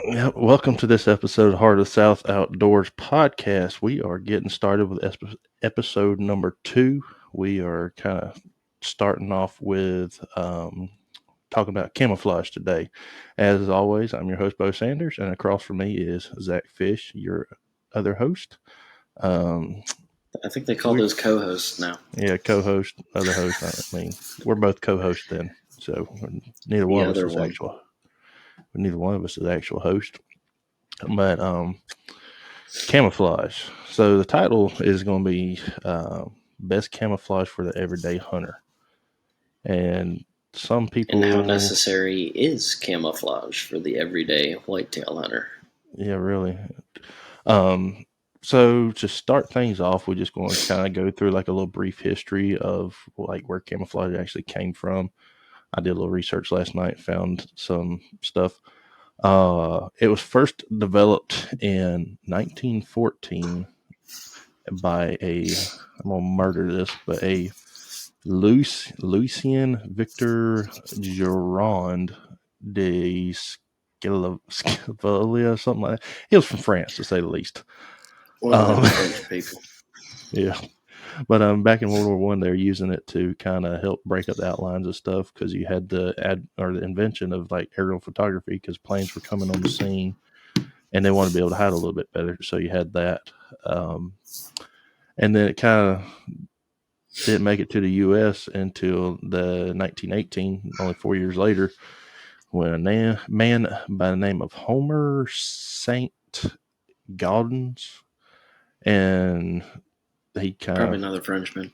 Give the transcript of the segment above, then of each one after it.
Yeah, welcome to this episode of Heart of the South Outdoors podcast. We are getting started with episode number 2. We are kind of starting off with talking about camouflage today. As always, I'm your host, Bo Sanders, and across from me is Zach Fish, your other host. Um, I think they call we those co-hosts now. Yeah, co-host, other host. I mean, we're both co-hosts then, so neither The one of us other is one. actual host. But camouflage. So the title is going to be best camouflage for the everyday hunter. And some And how people, necessary is camouflage for the everyday whitetail hunter? yeah, really. Um, so to start things off, we're just going to kind of go through like a little brief history of like where camouflage actually came from. I did a little research last night, found some stuff. It was first developed in 1914 by I'm gonna murder this, but a Lucien Victor Gironde de Scavelia, something like that. He was from France, to say the least. One of Um, them French people. yeah, but back in World War One, they're using it to kind of help break up the outlines of stuff because you had the invention of like aerial photography because planes were coming on the scene and they wanted to be able to hide a little bit better. So you had that, um, and then it kind of didn't make it to the U.S. until the 1918, only 4 years later, when a man by the name of Homer Saint Gaudens, and he kind Probably of another Frenchman.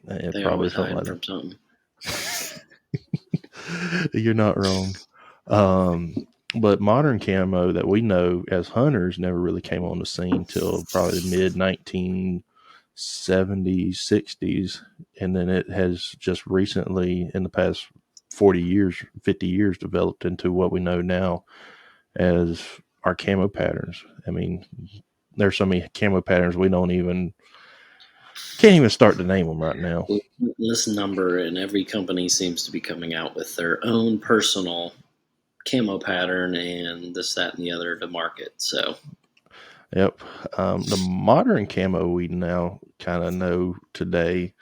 They probably always something hiding like from something. that. You're not wrong. Um, but modern camo that we know as hunters never really came on the scene till probably the mid 1970s, 60s, and then it has just recently, in the past 40 years, 50 years, developed into what we know now as our camo patterns. I mean, there's so many camo patterns we can't even start to name them right now. This number, and every company seems to be coming out with their own personal camo pattern and this, that, and the other to market. So, Yep. The modern camo we now kind of know today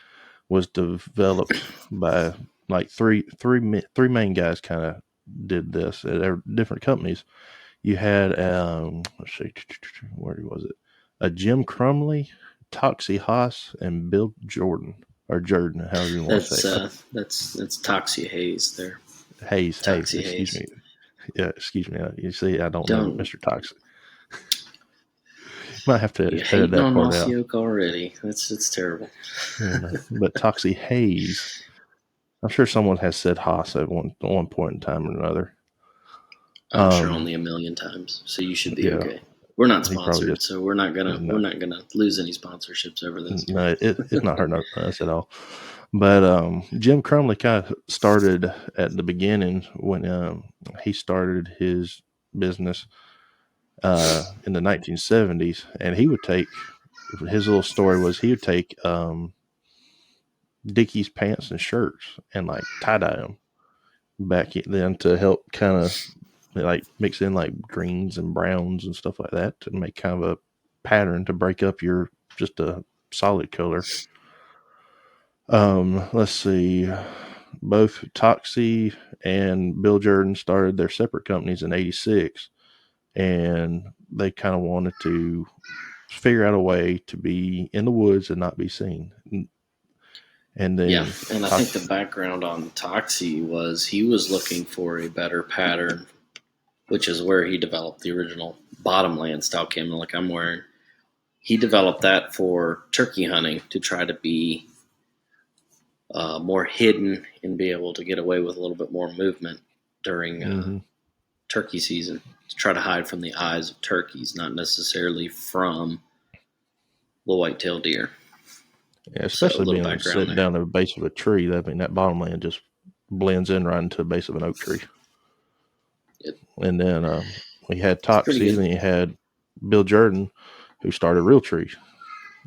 was developed by like three main guys. Kind of did this at different companies. You had let's see, where was it? A Jim Crumley, Toxie Haas, and Bill Jordan or Jordan, however you want to say that's it. that's Toxie Haze there. Hayes. Toxie Excuse Haze. me. Yeah, excuse me. You see, I don't know Don't Mr. Toxic. Might have to you edit hating that on part out. Osioke already? It's terrible. Yeah, no. But Toxie Hayes, I'm sure someone has said Haas at one point in time or another. I'm sure only a million times, so you should be Yeah, okay. We're not he probably sponsored, just so we're not no, gonna lose any sponsorships over this. no. It's not hurting us at all. But Jim Crumley kind of started at the beginning when he started his business in the 1970s, and he would take his little story was he would take Dickies pants and shirts and like tie dye them back then to help kind of like mix in like greens and browns and stuff like that to make kind of a pattern to break up your just a solid color. Let's see. Both Toxie and Bill Jordan started their separate companies in '86, and they kind of wanted to figure out a way to be in the woods and not be seen. And Yeah, then and I think the background on Toxie was he was looking for a better pattern, which is where he developed the original bottomland style camo like I'm wearing. He developed that for turkey hunting to try to be more hidden and be able to get away with a little bit more movement during mm-hmm. turkey season to try to hide from the eyes of turkeys, not necessarily from the white-tailed deer. Yeah, So a especially little being background sitting there. down at the base of a tree, that bottomland just blends in right into the base of an oak tree. And then we had It's pretty Toxie, good. then you had Bill Jordan, who started Realtree.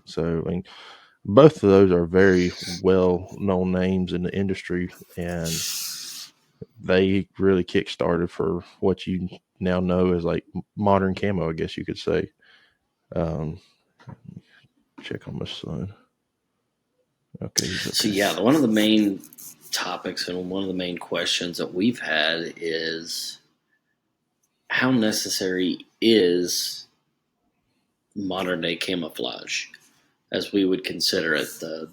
So I mean, both of those are very well known names in the industry, and they really kickstarted for what you now know as like modern camo, I guess you could say. Um, check on my son. Okay, he's So okay. yeah, one of the main topics and one of the main questions that we've had is how necessary is modern day camouflage as we would consider it, the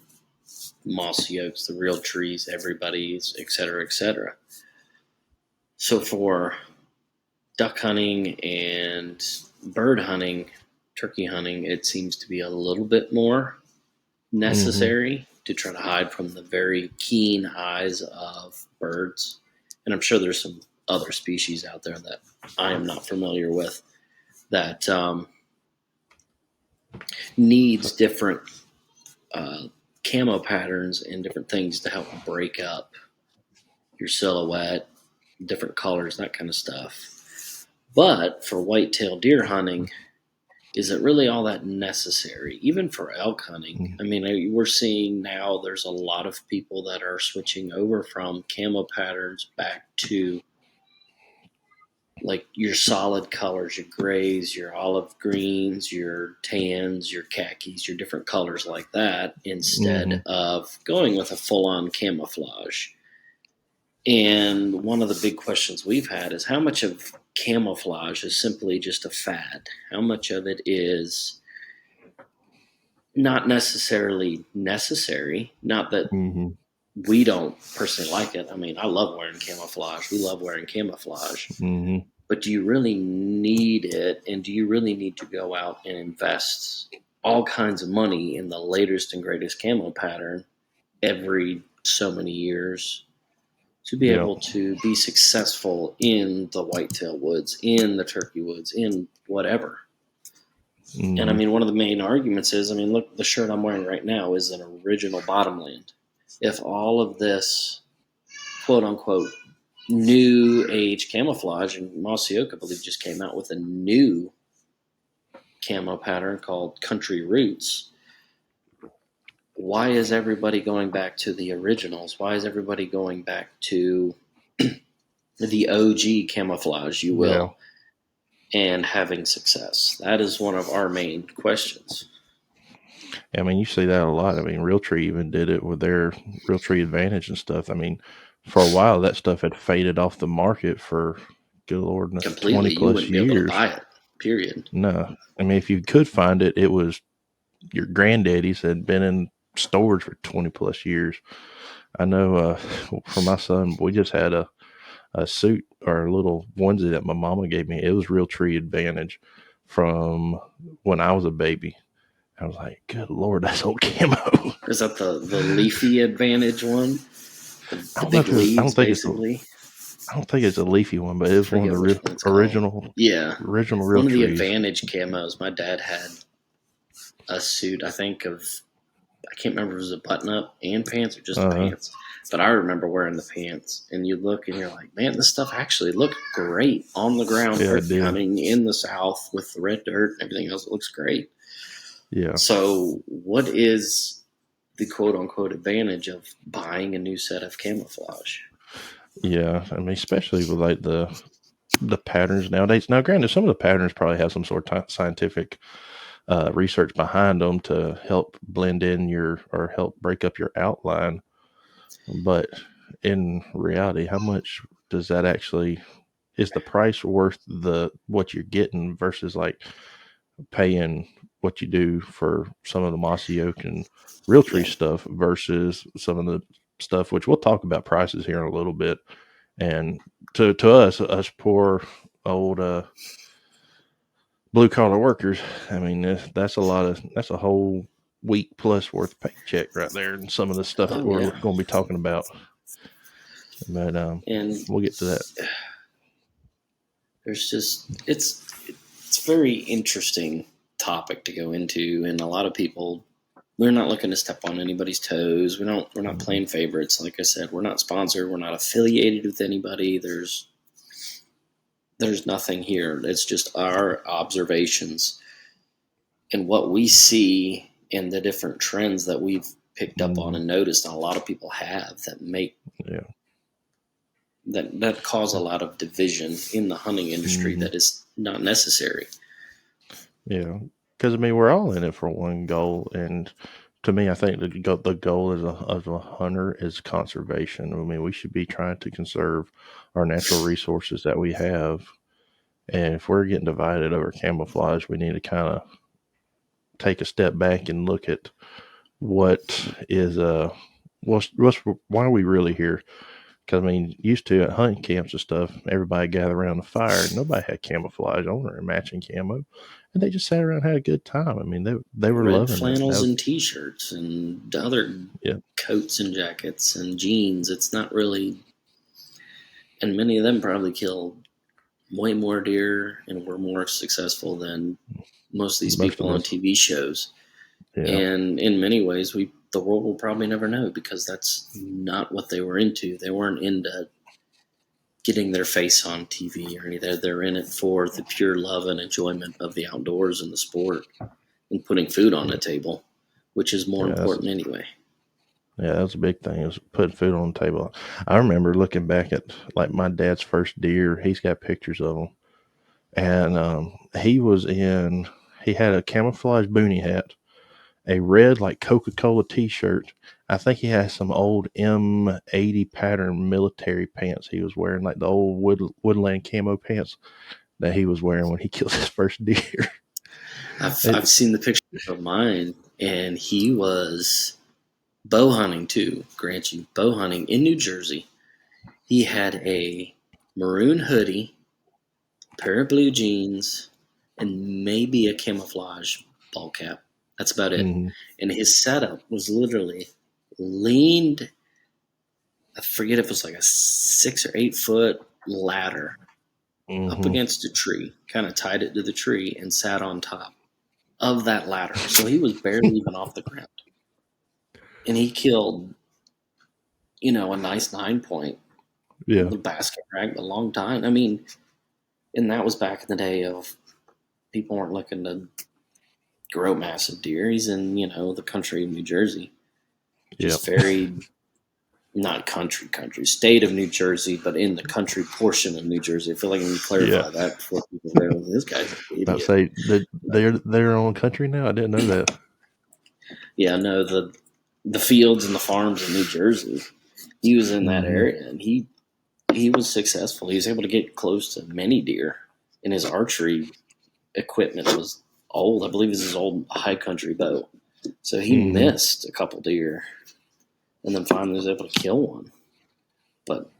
mossy oaks, the real trees, everybody's, et cetera, et cetera. So for duck hunting and bird hunting, turkey hunting, it seems to be a little bit more Mm-hmm. necessary to try to hide from the very keen eyes of birds. And I'm sure there's some other species out there that I am not familiar with that needs different uh, camo patterns and different things to help break up your silhouette, different colors, that kind of stuff. But for whitetail deer hunting, is it really all that necessary? Even for elk hunting, I mean, we're seeing now there's a lot of people that are switching over from camo patterns back to like your solid colors, your grays, your olive greens, your tans, your khakis, your different colors like that, Mm-hmm. instead of going with a full on camouflage. And one of the big questions we've had is how much of camouflage is simply just a fad? How much of it is not necessarily necessary? Not that Mm-hmm. we don't personally like it. I mean, I love wearing camouflage. We love wearing camouflage. Mm-hmm. But do you really need it? And do you really need to go out and invest all kinds of money in the latest and greatest camo pattern every so many years to be Yeah. able to be successful in the whitetail woods, in the turkey woods, in whatever? And I Mm-hmm. mean, one of the main arguments is, I mean, look, the shirt I'm wearing right now is an original bottomland. If all of this quote unquote new age camouflage, and Mossy Oak, I believe, just came out with a new camo pattern called Country Roots. Why is everybody going back to the originals? Why is everybody going back to the OG camouflage, you Yeah. will, and having success? That is one of our main questions. I mean, you see that a lot. I mean, Realtree even did it with their Realtree Advantage and stuff. I mean, for a while, that stuff had faded off the market for, good Lord, Completely, 20 you plus wouldn't be able to years. buy it, period. No. I mean, if you could find it, it was your granddaddy's had been in storage for 20 plus years. I know for my son, we just had a suit or a little onesie that my mama gave me. It was Realtree Advantage from when I was a baby. I was like, good Lord, that's old camo. Is that the leafy advantage one? I The don't know big if it's. leaves, basically. I don't think it's a leafy one, but it I was one of forget the which one it's called. original Yeah, real one of the trees. advantage camos. My dad had a suit, I think, of, I can't remember if it was a button up and pants or just the Uh huh. pants. But I remember wearing the pants, and you look and you're like, man, this stuff actually looked great on the ground Yeah, it turkey did. hunting in the South with the red dirt and everything else. It looks great. Yeah, So, what is the quote unquote advantage of buying a new set of camouflage? yeah. I mean, especially with like the patterns nowadays. Now, granted, some of the patterns probably have some sort of scientific research behind them to help blend in your or help break up your outline. But in reality, how much does that actually is the price worth the what you're getting versus like paying what you do for some of the mossy oak and realtree Yeah. stuff versus some of the stuff which we'll talk about prices here in a little bit. And to us poor old blue collar workers, I mean that's a whole week plus worth of paycheck right there, and some of the stuff that Oh, we're yeah. going to be talking about. But And we'll get to that. there's just, it's very interesting topic to go into, and a lot of people, we're not looking to step on anybody's toes. We're not Mhm. playing favorites. Like I said, we're not sponsored. We're not affiliated with anybody. There's nothing here. It's just our observations and what we see and the different trends that we've picked up on Mhm. and noticed, and a lot of people have, that make Yeah. that cause a lot of division in the hunting industry Hmm. that is not necessary. Yeah, because I mean, we're all in it for one goal, and to me, I think the goal as a hunter is conservation. I mean, we should be trying to conserve our natural resources that we have, and if we're getting divided over camouflage, we need to kind of take a step back and look at what is what's why are we really here? Because I mean, used to at hunting camps and stuff, everybody gathered around the fire. Nobody had camouflage on or matching camo, and they just sat around and had a good time. I mean, they were Red loving it. flannels That and t-shirts and other yeah, coats and jackets and jeans. It's not really, and many of them probably killed way more deer and were more successful than most of these most people of on us. TV shows. Yeah, And in many ways, the world will probably never know because that's not what they were into. They weren't into getting their face on TV or anything. They're in it for the pure love and enjoyment of the outdoors and the sport and putting food on the yeah, table, which is more yeah. important anyway. That's a big thing. Is putting food on the table. I remember looking back at like my dad's first deer. He's got pictures of him, and he was in. He had a camouflage boonie hat, a red like Coca-Cola t-shirt. I think he had some old M80 pattern military pants he was wearing, like the old woodland camo pants that he was wearing when he killed his first deer. I've It, seen the picture of mine, and he was bow hunting too. Grant you, bow hunting in New Jersey. He had a maroon hoodie, pair of blue jeans, and maybe a camouflage ball cap. That's about it. mm-hmm, And his setup was literally leaned, I forget if it was like a 6 or 8 foot ladder up mm-hmm, against a tree, kind of tied it to the tree and sat on top of that ladder. So he was barely even off the ground. And he killed, a nice 9 point yeah, the basket rack a long time. I mean, and that was back in the day of people weren't looking to grow massive deer. He's in, the country of New Jersey, yeah, just very not country, state of New Jersey, but in the country portion of New Jersey. I feel like I need to yeah. clarify that before people go, this guy's an About to idiot. say that they're their own country now. I didn't know that. Yeah, no, the fields and the farms in New Jersey. He was in that Mm-hmm, area, and he was successful. He was able to get close to many deer, and his archery equipment was old. I believe it was his old high country bow. So he mm-hmm. missed a couple deer, and then finally was able to kill one. But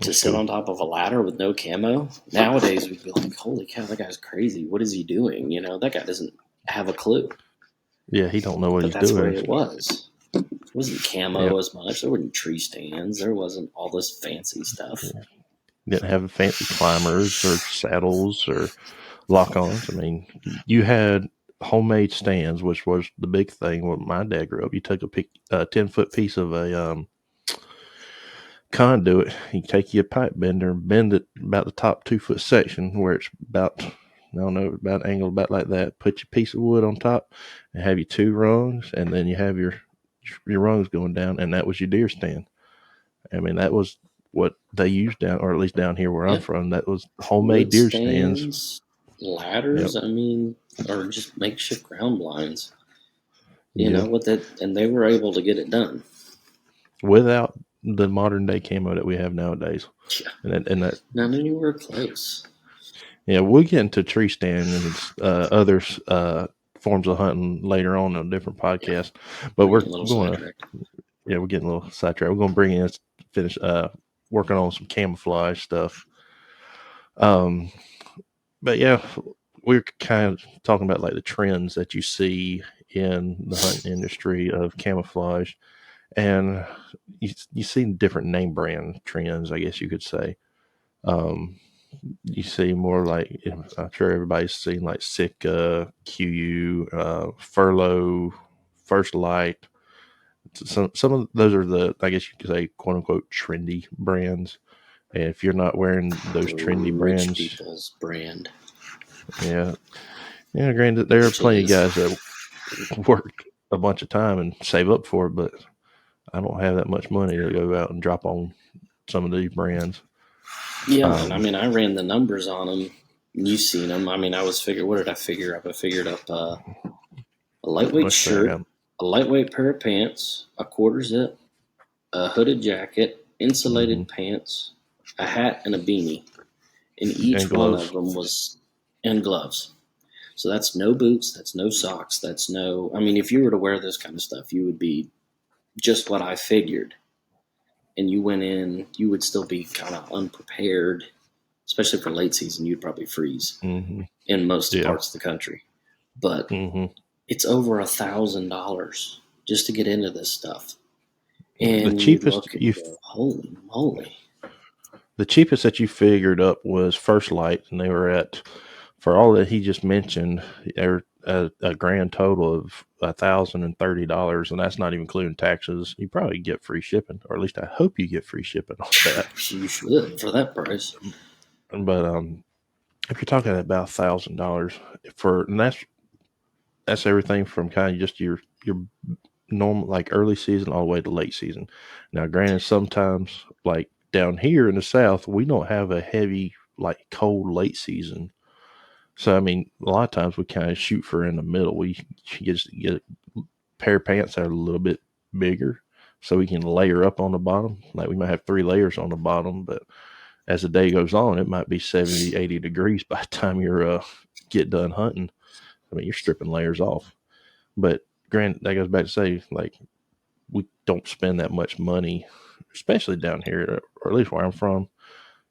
to That's sit cool. on top of a ladder with no camo nowadays, we'd be like, "Holy cow, that guy's crazy! What is he doing?" That guy doesn't have a clue. Yeah, he don't know what But he's that's the way doing. it was. It wasn't Yeah, camo as much. There weren't tree stands. There wasn't all this fancy stuff. yeah. Didn't have fancy climbers or saddles or lock-ons. I mean, you had homemade stands, which was the big thing when my dad grew up. You took a 10-foot piece of a conduit, you take your pipe bender and bend it about the top 2 foot section where it's about, I don't know, about angled about like that. Put your piece of wood on top and have your two rungs, and then you have your rungs going down, and that was your deer stand. I mean, that was what they used down, or at least down here where I'm Yep. from. That was homemade Wood deer stands. stands, Yep. ladders, I mean, or just makeshift ground blinds. Yeah. With that, and they were able to get it done. Without the modern day camo that we have nowadays, Yeah, and that not anywhere close. yeah, we'll get into tree stand and other forms of hunting later on a different Yeah, podcast. But we're we're getting a little going to, sidetracked. yeah, we're getting a little sidetracked. We're going to bring in, finish working on some camouflage stuff. Um, but yeah, we're kind of talking about like the trends that you see in the hunting industry of camouflage, and you see different name brand trends, I guess you could say. Um, you see more like, I'm sure everybody's seen like Sitka, QU, Furlough, First Light. Some of those are the, I guess you could say, quote unquote trendy brands. And if you're not wearing those The trendy rich brands, people's brand, yeah, yeah, granted, there are which it plenty of is. guys that work a bunch of time and save up for it, but I don't have that much money to go out and drop on some of these brands. Yeah, and I mean, I ran the numbers on them. You've seen them. I mean, what did I figure up? I figured up a lightweight Let's say I shirt, got a lightweight pair of pants, a quarter zip, a hooded jacket, hmm insulated pants, a hat, and a beanie. And and each one of gloves. them was, and gloves. So that's no boots, that's no socks, that's no. I mean, if you were to wear this kind of stuff, you would be just what I figured. And you went in, you would still be kind of unprepared, especially for late season. You'd probably freeze hmm in most Yeah. parts of the country. But hmm it's over $1,000 just to get into this stuff. The And you cheapest look and you go, holy moly. the cheapest that you figured up was First Light, and they were at, for all that he just mentioned, they're a grand total of $1,030, and that's not even including taxes. You probably get free shipping, or at least I hope you get free shipping on that. You should for that price. But if you're talking about $1,000 for, and that's everything from kind of just your normal, like early season all the way to late season. Now, granted, sometimes like down here in the South, we don't have a heavy like cold late season. So I mean, a lot of times we kind of shoot for in the middle. We just get a pair of pants that are a little bit bigger, so we can layer up on the bottom. Like we might have 3 layers on the bottom, but as the day goes on, it might be 70, 80 degrees by the time you're get done hunting. I mean, you're stripping layers off. But granted, that goes back to say like we don't spend that much money, especially down here, or at least where I'm from.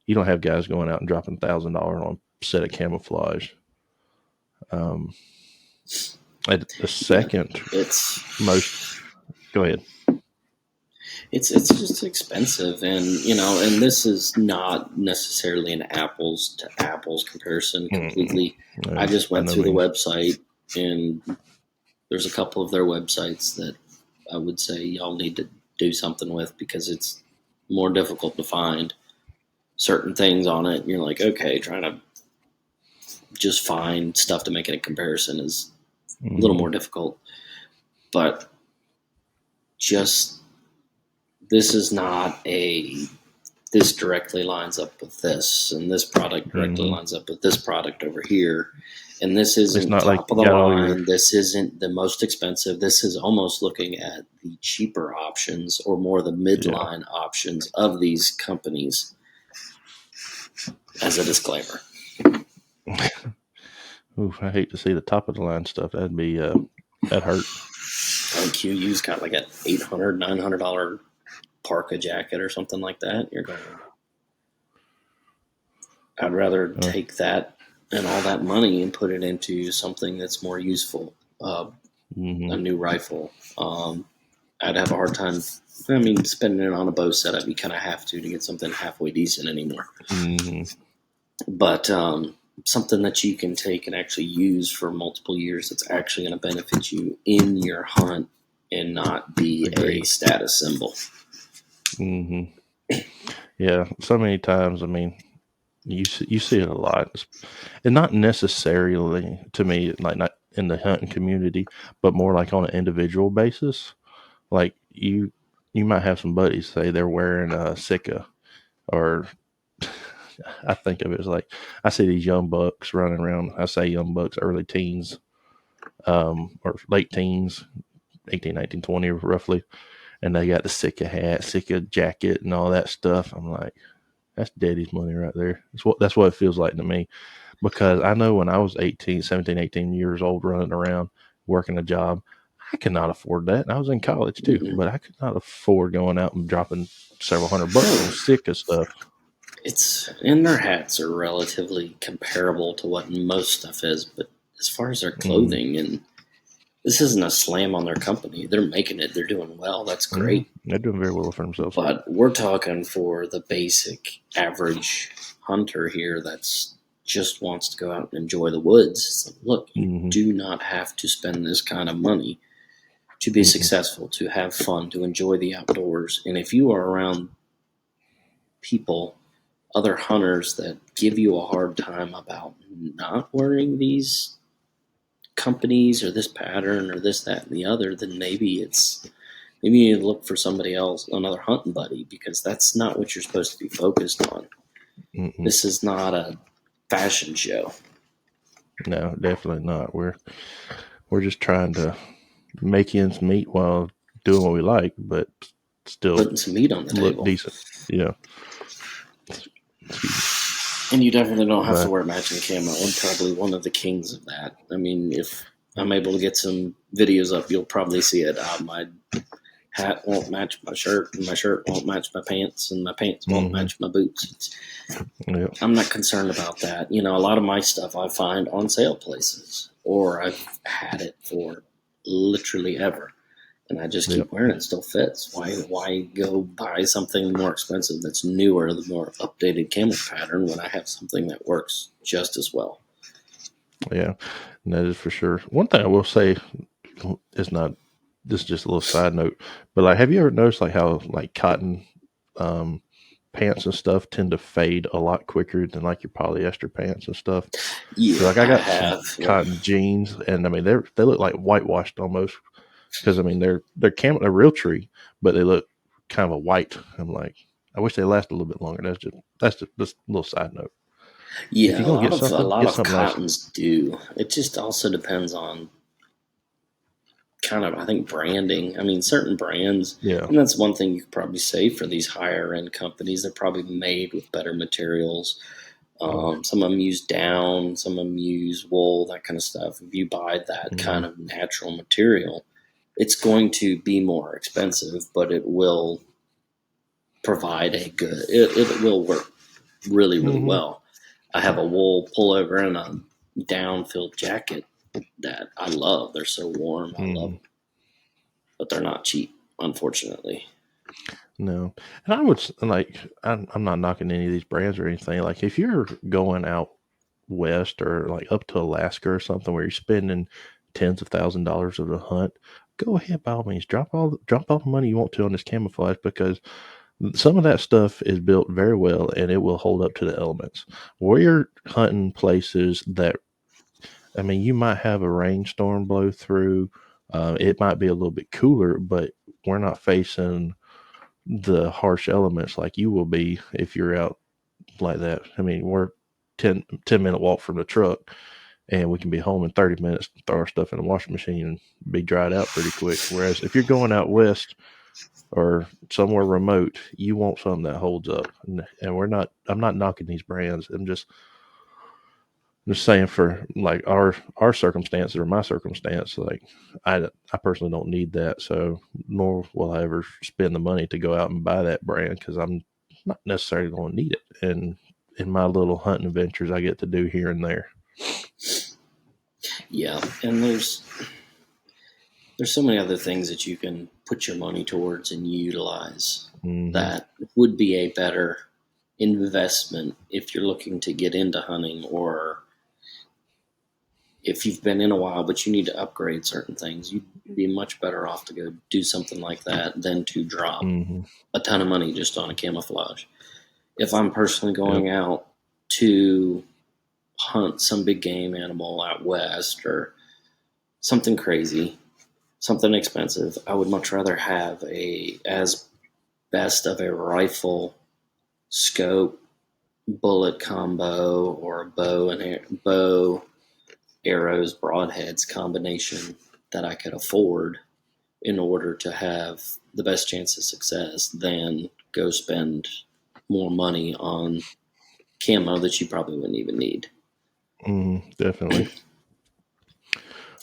You don't have guys going out and dropping $1,000 on a set of camouflage. Um, at the Yeah, second it's most, go ahead. it's just expensive, and and this is not necessarily an apples to apples comparison Mm-mm. completely. I No, just by went no through the means. website, and there's a couple of their websites that I would say y'all need to do something with because it's more difficult to find certain things on it. And you're like, okay, trying to just find stuff to make it a comparison is a little Mm-hmm. more difficult. But just this is not a this directly lines up with this, and this product directly Mm-hmm. lines up with this product over here. And this It's isn't not like top of you the got all your, line. This isn't the most expensive. This is almost looking at the cheaper options or more the yeah. midline options of these companies as a disclaimer. Oof, I hate to see the top of the line stuff. That hurt. I think QU's got like an $800, $900 parka jacket or something like that. You're going, I'd rather Uh, take that and all that money and put it into something that's more useful. mm-hmm. A new rifle. I'd have a hard time. I mean, spending it on a bow setup, you kind of have to get something halfway decent anymore. Mm-hmm. But something that you can take and actually use for multiple years that's actually going to benefit you in your hunt and not be a Agreed. status symbol. Mm-hmm. Yeah. So many times, I mean, you see it a lot, and not necessarily to me, like not in the hunting community, but more like on an individual basis. Like you might have some buddies say they're wearing a Sika, or I think of it as like I see these young bucks running around. I say young bucks, early teens, or late teens, 18, 19, 20, roughly, and they got the Sika hat, Sika jacket, and all that stuff. I'm like, that's daddy's money right there. That's what it feels like to me, because I know when I was 18, 17, 18 years old running around working a job, I could not afford that. And I was in college too, Mm-mm. but I could not afford going out and dropping several $100 on No, Sika stuff. it's and their hats are relatively comparable to what most stuff is, but as far as their Mm, clothing, and this isn't a slam on their company. They're making it. They're doing well. That's no, great. they're doing very well for themselves. But we're talking for the basic average hunter here that's just wants to go out and enjoy the woods. It's like, look, you Mm-hmm. do not have to spend this kind of money to be Mm-mm. successful, to have fun, to enjoy the outdoors. And if you are around people, other hunters that give you a hard time about not wearing these companies or this pattern or this, that, and the other, then maybe you need to look for somebody else, another hunting buddy, because that's not what you're supposed to be focused on. Mm-mm. This is not a fashion show. No, definitely not. We're just trying to make ends meet while doing what we like, but still Putting some meat on the look table. decent. Yeah. Excuse me. And you definitely don't have to But wear matching camo. I'm probably one of the kings of that. I mean, if I'm able to get some videos up, you'll probably see it. My hat won't match my shirt, and my shirt won't match my pants, and my pants won't mm-hmm. match my boots. Yeah. I'm not concerned about that. You know, a lot of my stuff I find on sale places, or I've had it for literally ever, and I just Yep. keep wearing it. It still fits. Why go buy something more expensive that's newer, the more updated camo pattern when I have something that works just as well? Yeah. And that is for sure. One thing I will say is not, this is just a little side note, but like, have you ever noticed like how like cotton um, pants and stuff tend to fade a lot quicker than like your polyester pants and stuff? Because Yeah, like I I got some have. Yep. cotton jeans, and I mean they look like whitewashed almost. Because I mean they're real tree, but they look kind of a white. I'm like, I wish they last a little bit longer. That's just a little side note. If Yeah, you're gonna a lot get of something nice. cottons do. It just also depends on kind of, I think, branding. I mean, certain brands, Yeah. and that's one thing you could probably say for these higher end companies. They're probably made with better materials. Oh. Some of them use down, some of them use wool, that kind of stuff. If you buy that kind Mm, of natural material, it's going to be more expensive, but it will provide a good. It will work really, really mm-hmm. well. I have a wool pullover and a down filled jacket that I love. They're so warm. I love Mm-hmm. them, but they're not cheap, unfortunately. No, and I would like I'm not knocking any of these brands or anything. Like if you're going out west or like up to Alaska or something where you're spending tens of $1,000s of a hunt, go ahead by all means drop all the money you want to on this camouflage because some of that stuff is built very well and it will hold up to the elements. We're hunting places that, I mean, you might have a rainstorm blow through. It might be a little bit cooler, but we're not facing the harsh elements like you will be if you're out like that. I mean, we're 10 minute walk from the truck and we can be home in 30 minutes, throw our stuff in the washing machine and be dried out pretty quick. Whereas if you're going out west or somewhere remote, you want something that holds up. And I'm not knocking these brands. I'm just saying for like our circumstances or my circumstance, like I personally don't need that, so nor will I ever spend the money to go out and buy that brand because I'm not necessarily going to need it. And in my little hunting adventures, I get to do here and there. Yeah, and there's so many other things that you can put your money towards and utilize Hmm. that would be a better investment if you're looking to get into hunting, or if you've been in a while but you need to upgrade certain things. You'd be much better off to go do something like that than to drop Hmm. a ton of money just on a camouflage. If I'm personally Yep. going out to hunt some big game animal out west or something crazy, something expensive, I would much rather have a as best of a rifle, scope, bullet combo, or a bow, arrows, broadheads combination that I could afford in order to have the best chance of success than go spend more money on camo that you probably wouldn't even need. Definitely.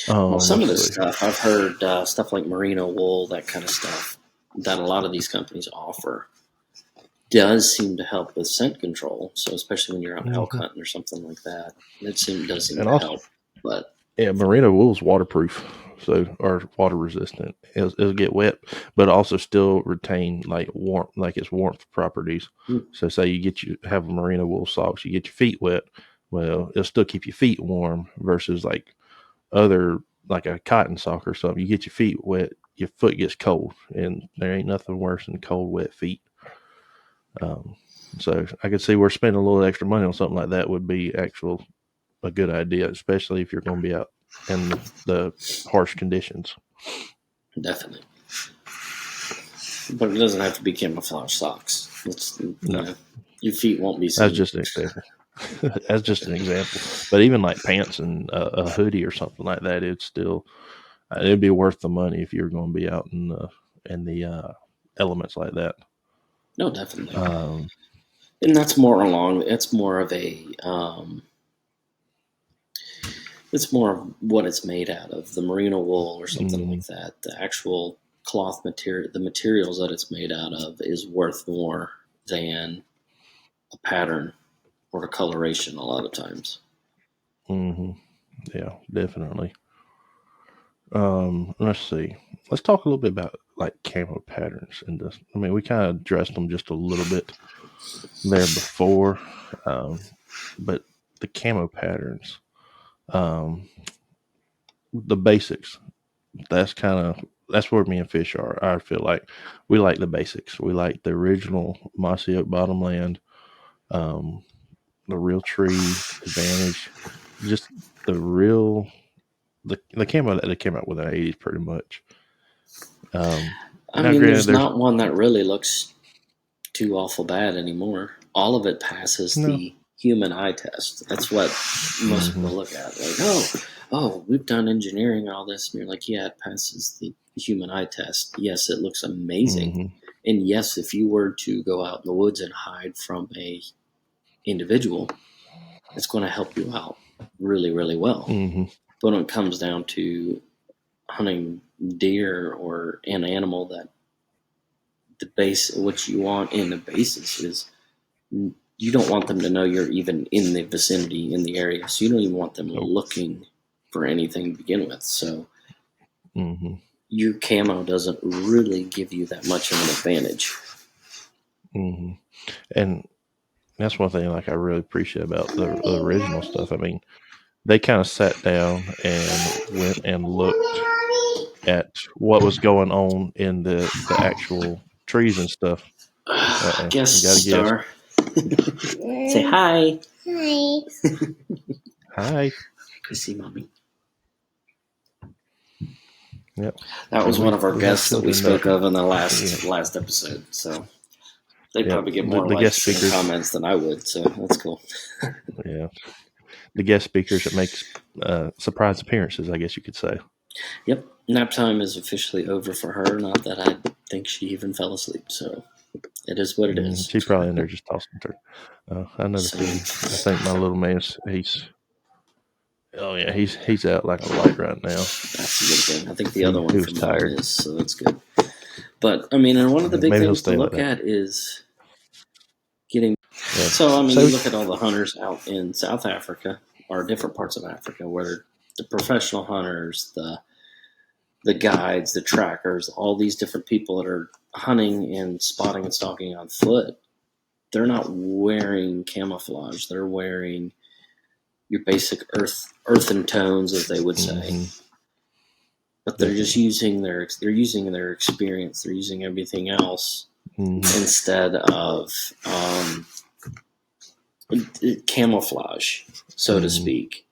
Well, some of Let's this see. stuff I've heard, stuff like merino wool, that kind of stuff, that a lot of these companies offer, does seem to help with scent control. So especially when you're out elk Hmm. hunting or something like that, does seem And to also, help. But yeah, merino wool's waterproof, so or water resistant. It'll get wet, but also still retain like warmth, like its warmth properties. So, say you have a merino wool socks, you get your feet wet. Well, it'll still keep your feet warm versus like other like a cotton sock or something. You get your feet wet, your foot gets cold, and there ain't nothing worse than cold, wet feet. Um, so I could see where spending a little extra money on something like that would be a good idea, especially if you're going to be out in the harsh conditions. definitely, but it doesn't have to be camouflage socks. No. Your feet won't be That's seen. just an example. That's just an example. But even like pants and a hoodie or something like that, it'd be worth the money if you're going to be out in the elements like that. No, definitely. Um, And that's more along. It's more of a. It's more of what it's made out of, the merino wool or something mm, like that. The actual cloth material, the materials that it's made out of, is worth more than a pattern or a coloration. A lot of times. hmm Yeah, definitely. Let's see. Let's talk a little bit about like camo patterns and this. I mean, we kind of addressed them just a little bit there before, um, but the camo patterns, um, the basics. That's where me and Fish are. I feel like we like the basics. We like the original mossy oak bottomland, um, the real tree advantage, just the real the camo that they came out with in the '80s, pretty much. I Now, mean, granted, there's there's not one that really looks too awful bad anymore. All of it passes no. the human eye test. That's what most Hmm. people look at. Like, oh, we've done engineering and all this, and you're like, yeah, it passes the human eye test. Yes, it looks amazing, Hmm. and yes, if you were to go out in the woods and hide from a individual, it's going to help you out really, really well. Hmm. But when it comes down to hunting deer or an animal that the base, what you want in the basis is you don't want them to know you're even in the vicinity in the area, so you don't even want them Nope. looking for anything to begin with. So Hmm. your camo doesn't really give you that much of an advantage. Hmm. And that's one thing like I really appreciate about the original stuff. I mean, they kind of sat down and went and looked at what was going on in the actual trees and stuff. You got to Guest guess. star. Say hi. Hi. Hi. Go see mommy. Yep. That And was one we of our we have guests that we children that spoke of in the yeah. last episode. So they Yep. probably get The, more the guest likes and speakers. comments than I would. So that's cool. Yeah. The guest speakers that makes surprise appearances, I guess you could say. Yep. Nap time is officially over for her. Not that I think she even fell asleep. So it is what it is. She's probably in there just tossing her. I know the So feeling. I think my little man's he's oh yeah he's out like a light right now. that's a good thing. I think the other He one was from mine tired. is, so that's good. But I mean, and one of the big Maybe he'll things to stay like look that. at is getting. Yeah. So I mean, you So look at all the hunters out in South Africa or different parts of Africa, where the professional hunters, the guides, the trackers, all these different people that are hunting and spotting and stalking on foot, they're not wearing camouflage. They're wearing your basic earthen tones, as they would say. hmm But they're just definitely. using their experience. They're using everything else Hmm. instead of camouflage, so to Hmm. speak.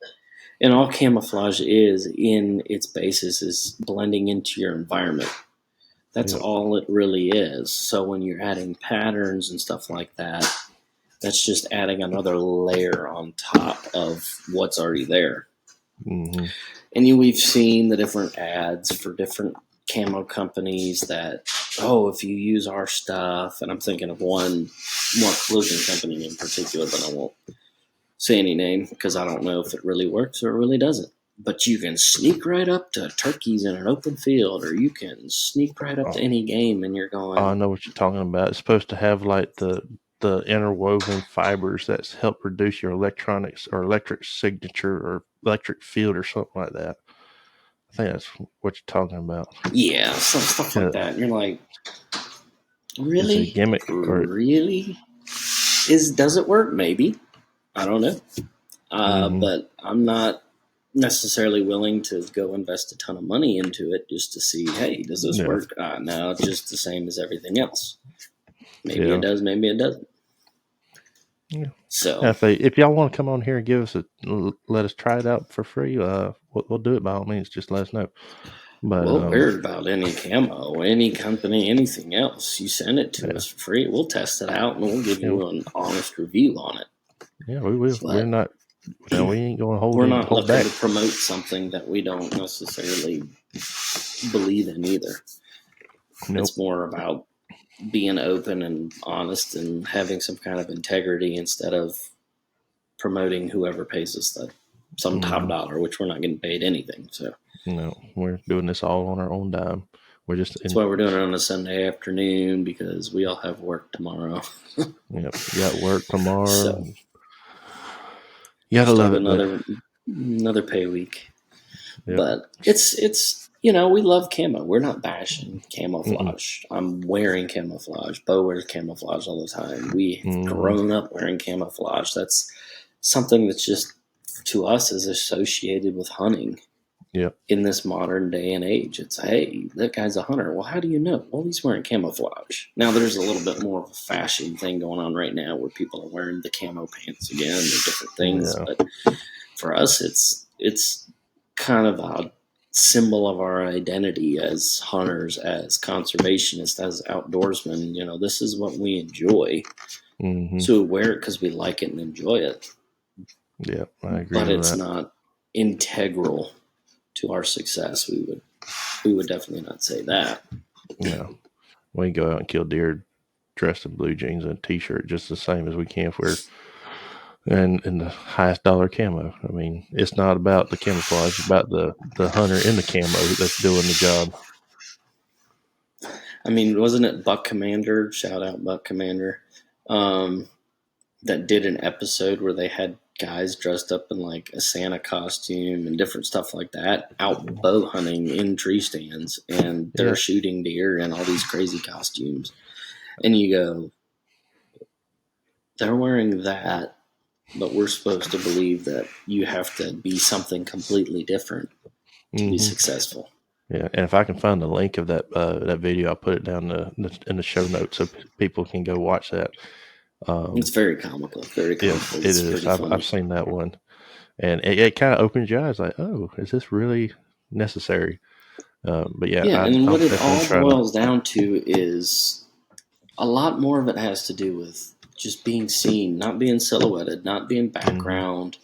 And all camouflage is in its basis is blending into your environment. That's Yep. all it really is. So when you're adding patterns and stuff like that, that's just adding another layer on top of what's already there. Hmm. And we've seen the different ads for different camo companies that, oh, if you use our stuff, and I'm thinking of one clothing company in particular, but I won't say any name because I don't know if it really works or it really doesn't. But you can sneak right up to turkeys in an open field, or you can sneak right up to Oh, any game, and you're I going, know what you're talking about. It's supposed to have like the interwoven fibers that help reduce your electronics or electric signature or electric field or something like that. I think that's what you're talking about. yeah, stuff like Yeah, that. And you're like, it's a really, gimmick, or really, does it work? Maybe, I don't know. hmm But I'm not necessarily willing to go invest a ton of money into it just to see, hey, does this yeah, work? No, it's just the same as everything else. Maybe it yeah, does, maybe it doesn't. yeah. Yeah, So, if y'all want to come on here and give us let us try it out for free, we'll do it by all means. Just let us know. But Well, we're about any camo, any company, anything else. You send it to yeah, us for free. We'll test it out and we'll give yeah, you an honest review on it. yeah, we will. We're But not. Now we ain't going to we're not hold looking back. to promote something that we don't necessarily believe in either. Nope. It's more about being open and honest and having some kind of integrity instead of promoting whoever pays us some top dollar, which we're not getting paid anything. So No, we're doing this all on our own dime. We're just that's why we're doing it on a Sunday afternoon, because we all have work tomorrow. you got work tomorrow. So You gotta start love it, but another pay week. yep. But it's we love camo. We're not bashing camouflage. I'm wearing camouflage. Bo wears camouflage all the time. We've grown up wearing camouflage. That's something that's just, to us, is associated with hunting. Yep. In this modern day and age, it's, hey, that guy's a hunter. Well, how do you know? Well, he's wearing camouflage. Now, there's a little bit more of a fashion thing going on right now where people are wearing the camo pants again and different things. Yeah. But for us, it's kind of a symbol of our identity as hunters, as conservationists, as outdoorsmen. This is what we enjoy. So we wear it because we like it and enjoy it. Yeah, I agree But with it's that. not integral to our success. We would definitely not say that. No, we can go out and kill deer dressed in blue jeans and a t-shirt just the same as we can if we're in the highest dollar camo. I mean, it's not about the camouflage; it's about the hunter in the camo that's doing the job. I mean, wasn't it Buck Commander? Shout out Buck Commander. That did an episode where they had guys dressed up in like a Santa costume and different stuff like that out bow hunting in tree stands, and they're shooting deer in all these crazy costumes. And you go, they're wearing that, but we're supposed to believe that you have to be something completely different to be successful. Yeah, and if I can find the link of that video, I'll put it down in the show notes so people can go watch that. It's very comical. Very comical. It It's is. pretty funny. I've seen that one, and it kind of opens your eyes, like, oh, is this really necessary? But yeah, Yeah, and I'll what it definitely all try to. boils down to is a lot more of it has to do with just being seen, not being silhouetted, not being background,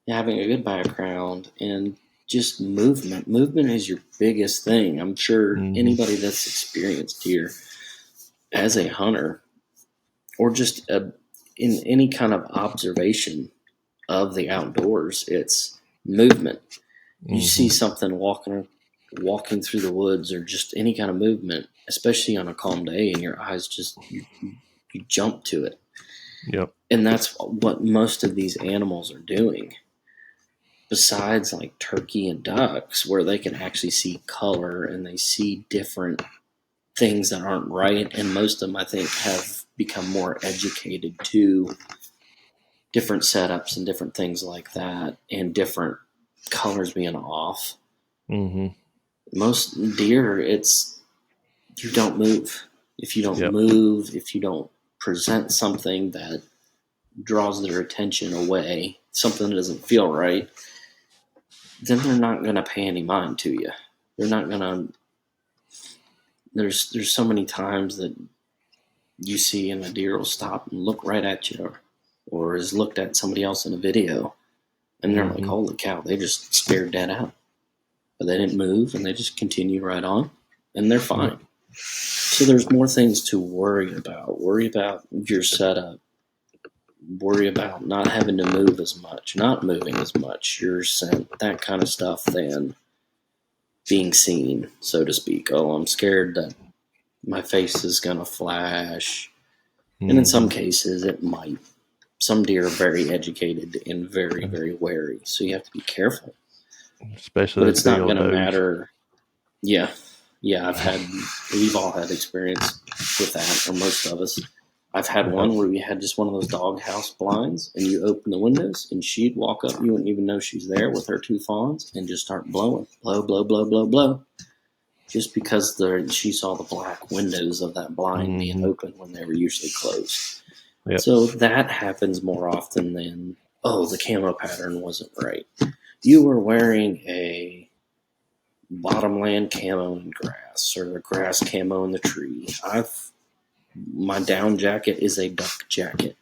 having a good background, and just movement. Movement is your biggest thing. I'm sure anybody that's experienced deer as a hunter, or just in any kind of observation of the outdoors, it's movement. You see something walking through the woods, or just any kind of movement, especially on a calm day, and your eyes just you jump to it. Yep. And that's what most of these animals are doing. Besides like turkey and ducks, where they can actually see color and they see different things that aren't right, and most of them, I think, have become more educated to different setups and different things like that, and different colors being off. Most deer, it's, you don't move. If you don't move, if you don't present something that draws their attention away, something that doesn't feel right, then they're not going to pay any mind to you. They're not going to. There's so many times that you see, and a deer will stop and look right at you, or has looked at somebody else in a video, and they're like, "Holy cow!" They just stared dead out, but they didn't move, and they just continued right on, and they're fine. So there's more things to worry about. Worry about your setup. Worry about not having to move as much, not moving as much, your scent, that kind of stuff, than being seen, so to speak. Oh, I'm scared that my face is going to flash. And in some cases, it might. Some deer are very educated and very, very wary, so you have to be careful. Especially But those it's big not old going to does. matter. Yeah. Yeah, we've all had experience with that, or most of us. I've had one where we had just one of those doghouse blinds, and you open the windows, and she'd walk up. You wouldn't even know she's there with her two fawns, and just start blowing, blow, blow, blow, blow, blow, just because she saw the black windows of that blind being open when they were usually closed. Yep. So that happens more often than, oh, the camo pattern wasn't right. You were wearing a bottomland camo in grass or the grass camo in the tree. My down jacket is a duck jacket.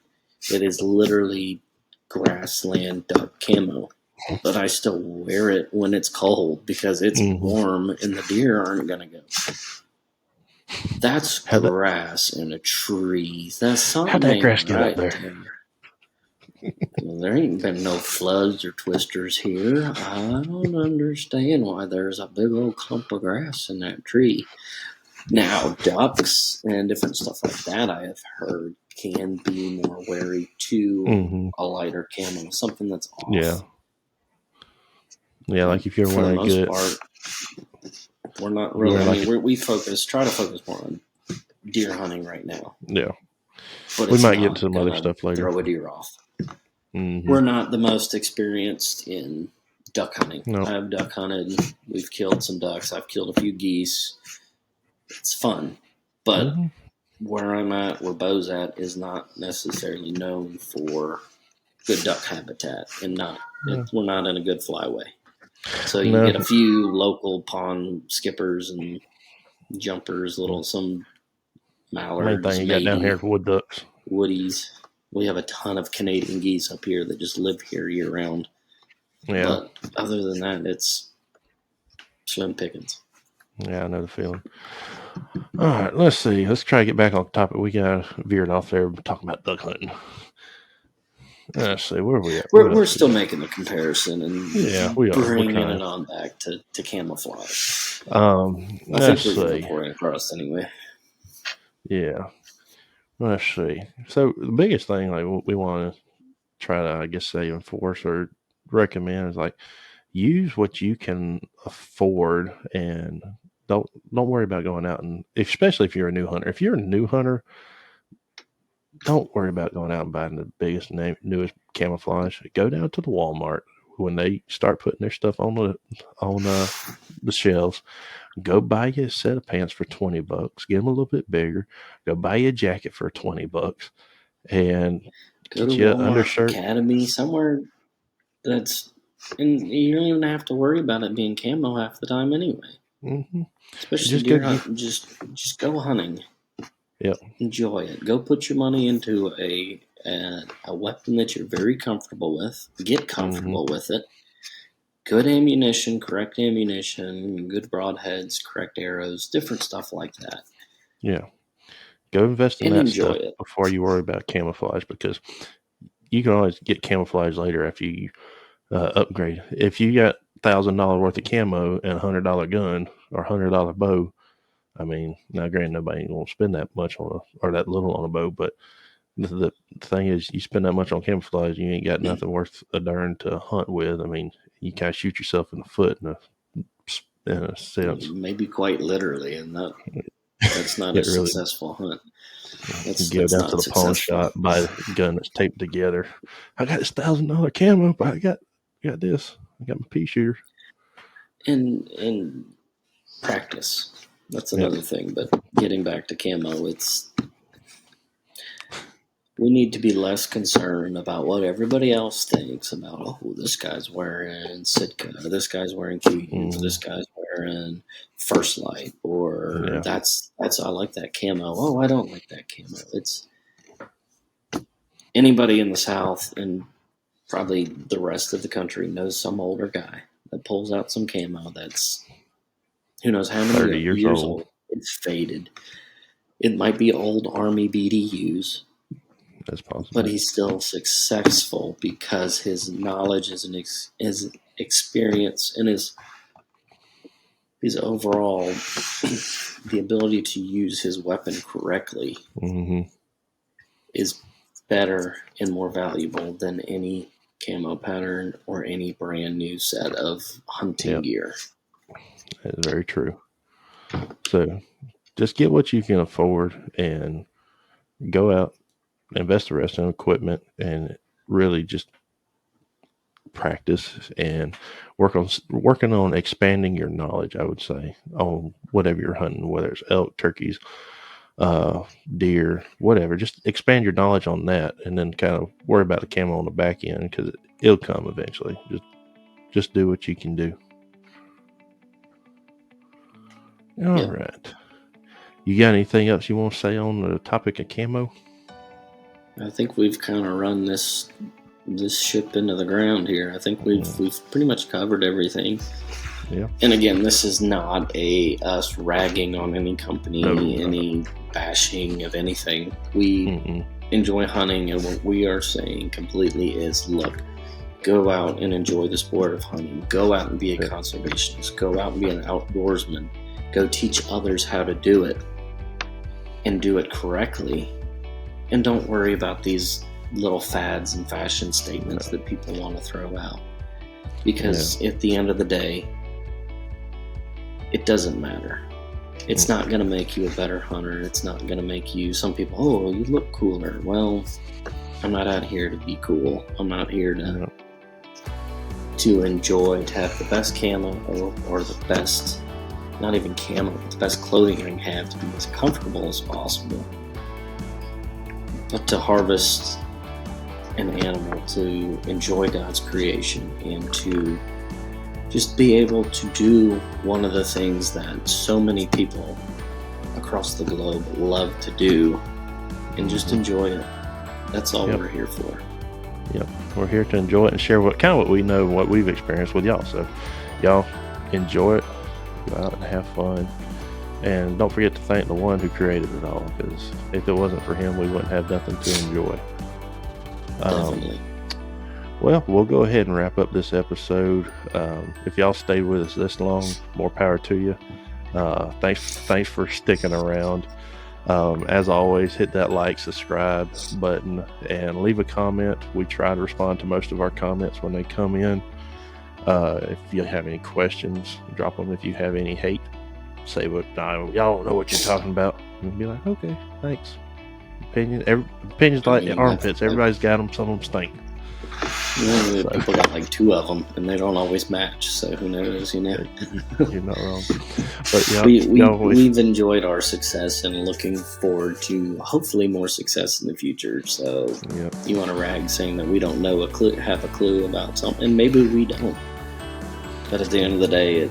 It is literally grassland duck camo. But I still wear it when it's cold because it's warm and the deer aren't going to go. That's grass in a tree. That's something How'd that ain't grass get up right there? Well, there ain't been no floods or twisters here. I don't understand why there's a big old clump of grass in that tree. Now, ducks and different stuff like that, I have heard, can be more wary to a lighter camo, something that's off. Yeah, like if you're For the wearing most good, part, we're not really. I mean, we try to focus more on deer hunting right now. Yeah, But we it's might get to not some other gonna stuff later. throw a deer off. We're not the most experienced in duck hunting. No. I've duck hunted. We've killed some ducks. I've killed a few geese. It's fun, but where I'm at, where Bo's at, is not necessarily known for good duck habitat, and we're not in a good flyway. So you get a few local pond skippers and jumpers, some mallards, main thing you got down here is wood ducks, woodies. We have a ton of Canadian geese up here that just live here year round. Yeah. But other than that, it's slim pickings. Yeah, I know the feeling. All right, let's see. Let's try to get back on topic. We got veered off there talking about duck hunting. Let's see, where are we at? We're still making the comparison and we are. bringing it on back to camouflage. I think we're pouring across anyway. Yeah. Let's see. So the biggest thing like we want to try to, I guess, say enforce or recommend is like use what you can afford and don't worry about going out, and especially if you're a new hunter. If you're a new hunter, don't worry about going out and buying the biggest newest camouflage. Go down to the Walmart when they start putting their stuff on the shelves. Go buy you a set of pants for $20. Get them a little bit bigger. Go buy you a jacket for $20, and go get to you an Walmart, undershirt. Academy, somewhere that's, and you don't even have to worry about it being camo half the time anyway. Especially Just deer hunting. Just go hunting. Yep. Enjoy it. Go put your money into a weapon that you're very comfortable with. Get comfortable with it. Good ammunition, correct ammunition, good broadheads, correct arrows, different stuff like that. Yeah. Go invest in that enjoy stuff it before you worry about camouflage, because you can always get camouflage later after you upgrade. If you got $1,000 worth of camo and $100 gun or $100 bow, I mean, now granted, nobody won't spend that much or that little on a bow, but the thing is, you spend that much on camouflage, you ain't got nothing worth a darn to hunt with. I mean, you kind of shoot yourself in the foot in a sense. Maybe quite literally, and that's not a successful hunt. Go down to the pawn shop, buy a gun that's taped together. I got this $1,000 camo, but I got this. I got my pea shooter. In practice, that's another thing. But getting back to camo, we need to be less concerned about what everybody else thinks about. Oh, this guy's wearing Sitka, this guy's wearing Q, this guy's wearing First Light, or that's I like that camo. Oh, I don't like that camo. It's anybody in the South and probably the rest of the country knows some older guy that pulls out some camo that's who knows how many 30 years old. It's faded. It might be old Army BDUs. That's possible. But he's still successful because his knowledge, his experience, and his overall the ability to use his weapon correctly is better and more valuable than any camo pattern or any brand new set of hunting gear. That's very true. So just get what you can afford and go out, invest the rest in equipment, and really just practice and working on expanding your knowledge, I would say, on whatever you're hunting, whether it's elk, turkeys, deer, whatever. Just expand your knowledge on that, and then kind of worry about the camo on the back end, because it'll come eventually. Just do what you can do. All Yep. right. You got anything else you want to say on the topic of camo? I think we've kind of run this ship into the ground here. I think we've pretty much covered everything. Yeah. And again, this is not us ragging on any company, any bashing of anything. We enjoy hunting, and what we are saying completely is, look, go out and enjoy the sport of hunting. Go out and be a conservationist. Go out and be an outdoorsman. Go teach others how to do it and do it correctly. And don't worry about these little fads and fashion statements that people want to throw out. Because at the end of the day, it doesn't matter. It's not going to make you a better hunter. It's not going to make you, some people, oh, you look cooler. Well, I'm not out here to be cool. I'm out here to enjoy, to have the best camo or the best, not even camo, but the best clothing I can have to be as comfortable as possible. But to harvest an animal, to enjoy God's creation, and to just be able to do one of the things that so many people across the globe love to do, and just enjoy it. That's all we're here for. Yep, we're here to enjoy it and share what we know and what we've experienced with y'all. So y'all enjoy it, go out and have fun, and don't forget to thank the one who created it all, because if it wasn't for him, we wouldn't have nothing to enjoy. Definitely. Well, we'll go ahead and wrap up this episode. If y'all stayed with us this long, more power to you. Thanks for sticking around. As always, hit that like, subscribe button, and leave a comment. We try to respond to most of our comments when they come in. If you have any questions, drop them. If you have any hate, say what y'all don't know what you're talking about, and be like, okay, thanks. Opinions like armpits. Everybody's got them. Some of them stink. People got like 2 of them, and they don't always match. So who knows? You're not wrong. But we've enjoyed our success and looking forward to hopefully more success in the future. So you want to rag saying that we don't know have a clue about something, and maybe we don't. But at the end of the day,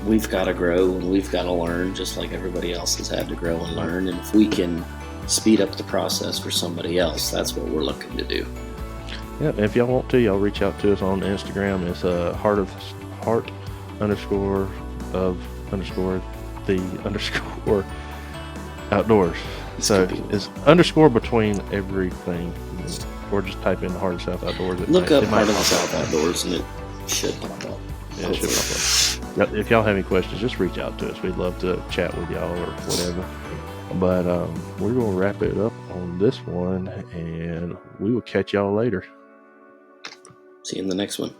we've got to grow and we've got to learn, just like everybody else has had to grow and learn. And if we can speed up the process for somebody else, that's what we're looking to do. Yeah, if y'all want to, y'all reach out to us on Instagram. It's heart underscore outdoors. So it's underscore between everything, or just type in Heart of the South Outdoors. Look up Heart of the South Outdoors, and it should pop up. Yeah, it should pop up. If y'all have any questions, just reach out to us. We'd love to chat with y'all or whatever. But we're going to wrap it up on this one, and we will catch y'all later. See you in the next one.